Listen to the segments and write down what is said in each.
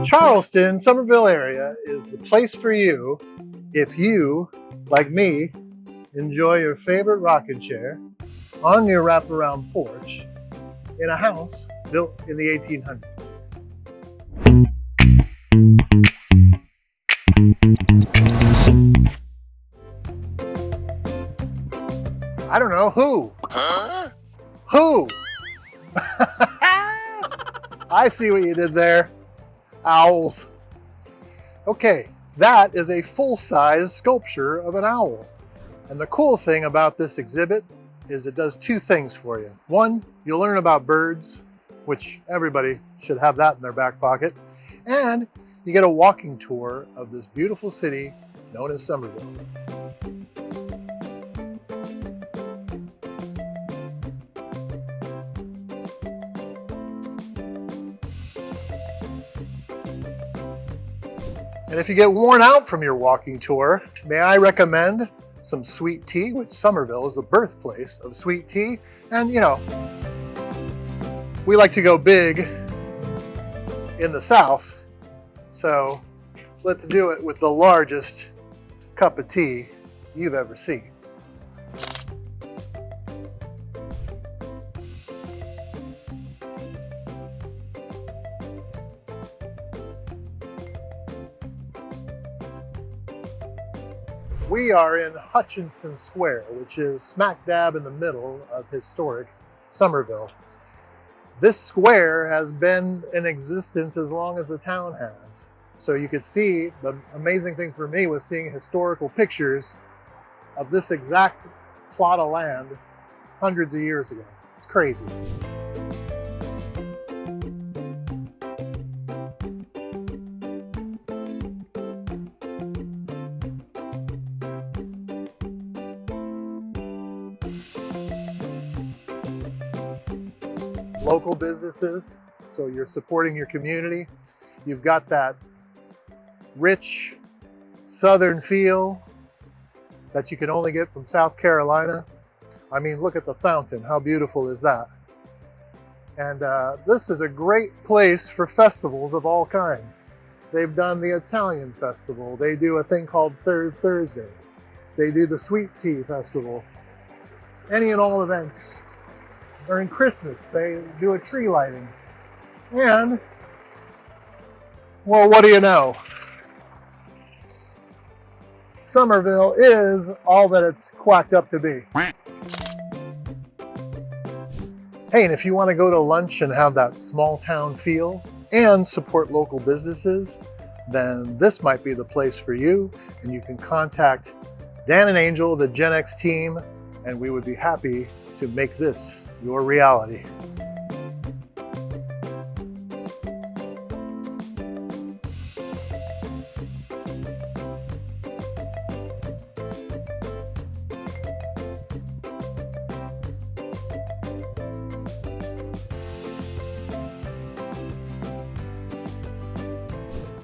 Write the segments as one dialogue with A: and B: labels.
A: Charleston, Summerville area is the place for you if you, like me, enjoy your favorite rocking chair on your wraparound porch in a house built in the 1800s. I don't know, who? Huh? Who? I see what you did there. Owls. Okay, that is a full-size sculpture of an owl. And the cool thing about this exhibit is it does two things for you. One, you'll learn about birds, which everybody should have that in their back pocket. And you get a walking tour of this beautiful city known as Summerville. And if you get worn out from your walking tour, may I recommend some sweet tea, which Summerville is the birthplace of sweet tea. And you know, we like to go big in the South, so let's do it with the largest cup of tea you've ever seen. We are in Hutchinson Square, which is smack dab in the middle of historic Summerville. This square has been in existence as long as the town has. So you could see, the amazing thing for me was seeing historical pictures of this exact plot of land hundreds of years ago. It's crazy. Local businesses, so you're supporting your community. You've got that rich southern feel that you can only get from South Carolina. I mean, look at the fountain, how beautiful is that? And this is a great place for festivals of all kinds. They've done the Italian festival, they do a thing called Third Thursday, they do the Sweet Tea Festival, any and all events. During Christmas, they do a tree lighting. And, well, what do you know? Summerville is all that it's quacked up to be. Hey, and if you want to go to lunch and have that small town feel and support local businesses, then this might be the place for you. And you can contact Dan and Angel, the GenX team, and we would be happy to make this your reality.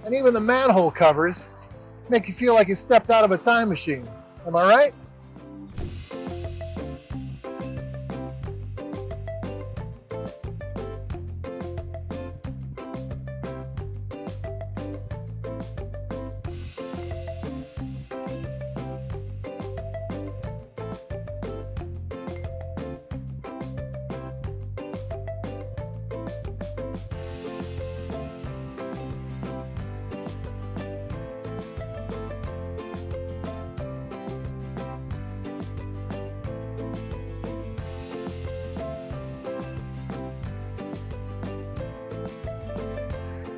A: And even the manhole covers make you feel like you stepped out of a time machine. Am I right?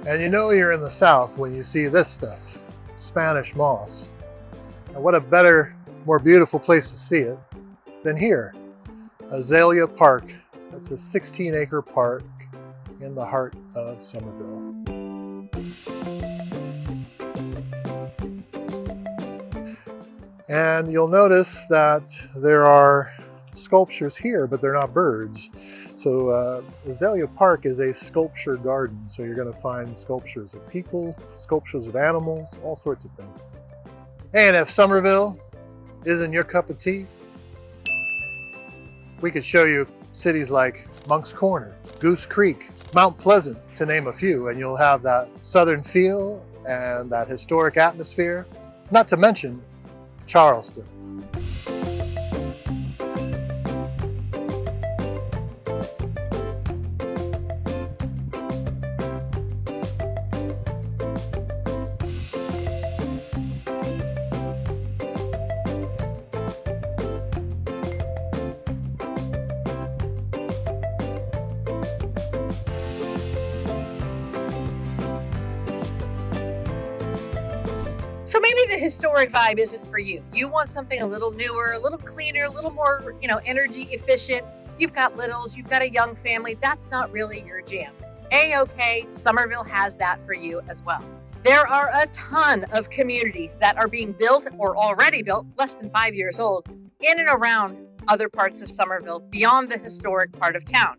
A: And you know you're in the South when you see this stuff, Spanish moss. And what a better, more beautiful place to see it than here, Azalea Park. That's a 16-acre park in the heart of Summerville. And you'll notice that there are sculptures here, but they're not birds. So Azalea Park is a sculpture garden. So you're going to find sculptures of people, sculptures of animals, all sorts of things. And if Summerville isn't your cup of tea, we could show you cities like Monk's Corner, Goose Creek, Mount Pleasant, to name a few, and you'll have that southern feel and that historic atmosphere, not to mention Charleston.
B: So maybe the historic vibe isn't for you. You want something a little newer, a little cleaner, a little more, energy efficient. You've got littles, you've got a young family. That's not really your jam. A-OK, Summerville has that for you as well. There are a ton of communities that are being built or already built, less than 5 years old, in and around other parts of Summerville beyond the historic part of town.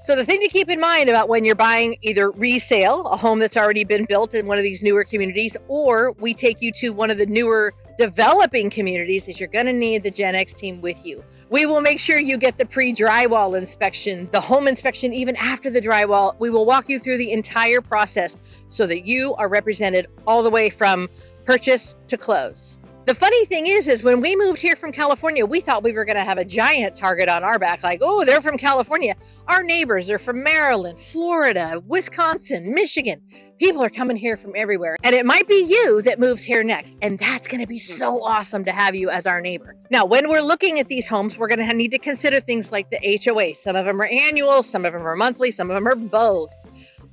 B: So the thing to keep in mind about when you're buying either resale, a home that's already been built in one of these newer communities, or we take you to one of the newer developing communities, is you're going to need the GenX team with you. We will make sure you get the pre-drywall inspection, the home inspection, even after the drywall. We will walk you through the entire process so that you are represented all the way from purchase to close. The funny thing is when we moved here from California, we thought we were going to have a giant target on our back. Like, oh, they're from California. Our neighbors are from Maryland, Florida, Wisconsin, Michigan. People are coming here from everywhere. And it might be you that moves here next. And that's going to be so awesome to have you as our neighbor. Now, when we're looking at these homes, we're going to need to consider things like the HOA. Some of them are annual, some of them are monthly, some of them are both.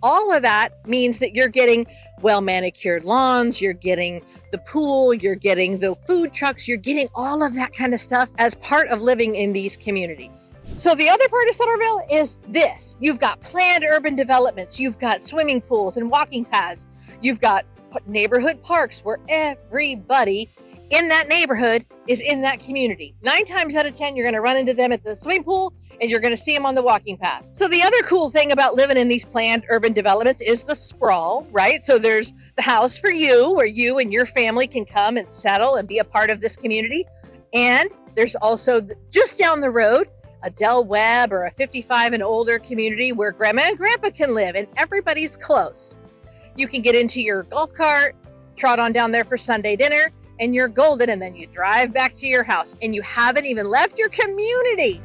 B: All of that means that you're getting well-manicured lawns, you're getting the pool, you're getting the food trucks, you're getting all of that kind of stuff as part of living in these communities. So the other part of Summerville is this. You've got planned urban developments, you've got swimming pools and walking paths, you've got neighborhood parks where everybody in that neighborhood is in that community. 9 times out of 10, you're going to run into them at the swimming pool and you're going to see them on the walking path. So the other cool thing about living in these planned urban developments is the sprawl, right? So there's the house for you where you and your family can come and settle and be a part of this community. And there's also just down the road, a Del Webb or a 55 and older community where grandma and grandpa can live and everybody's close. You can get into your golf cart, trot on down there for Sunday dinner, and you're golden, and then you drive back to your house and you haven't even left your community.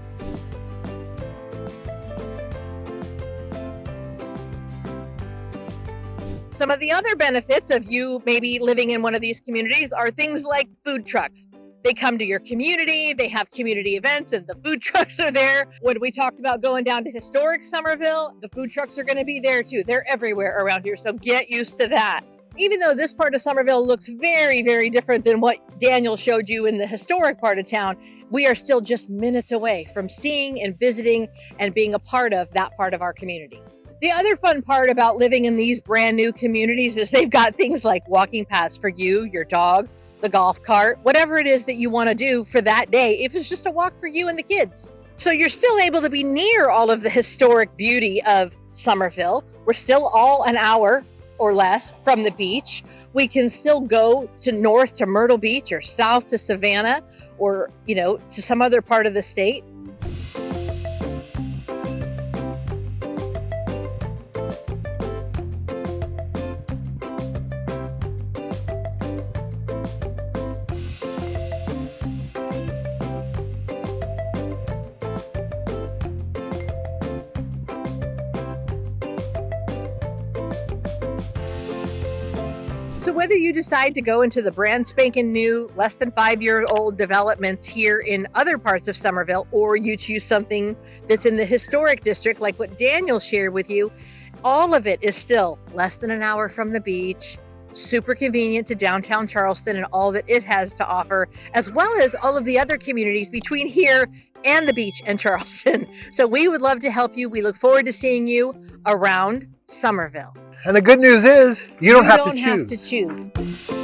B: Some of the other benefits of you maybe living in one of these communities are things like food trucks. They come to your community, they have community events, and the food trucks are there. When we talked about going down to historic Summerville, the food trucks are going to be there too. They're everywhere around here, so get used to that. Even though this part of Summerville looks very, very different than what Daniel showed you in the historic part of town, we are still just minutes away from seeing and visiting and being a part of that part of our community. The other fun part about living in these brand new communities is they've got things like walking paths for you, your dog, the golf cart, whatever it is that you want to do for that day, if it's just a walk for you and the kids. So you're still able to be near all of the historic beauty of Summerville. We're still all an hour or less from the beach. We can still go to north to Myrtle Beach or south to Savannah or, to some other part of the state. So whether you decide to go into the brand spanking new, less than 5-year-old developments here in other parts of Summerville, or you choose something that's in the historic district like what Daniel shared with you, all of it is still less than an hour from the beach, super convenient to downtown Charleston and all that it has to offer, as well as all of the other communities between here and the beach and Charleston. So we would love to help you. We look forward to seeing you around Summerville.
A: And the good news is you don't have to choose.
B: You don't have to choose.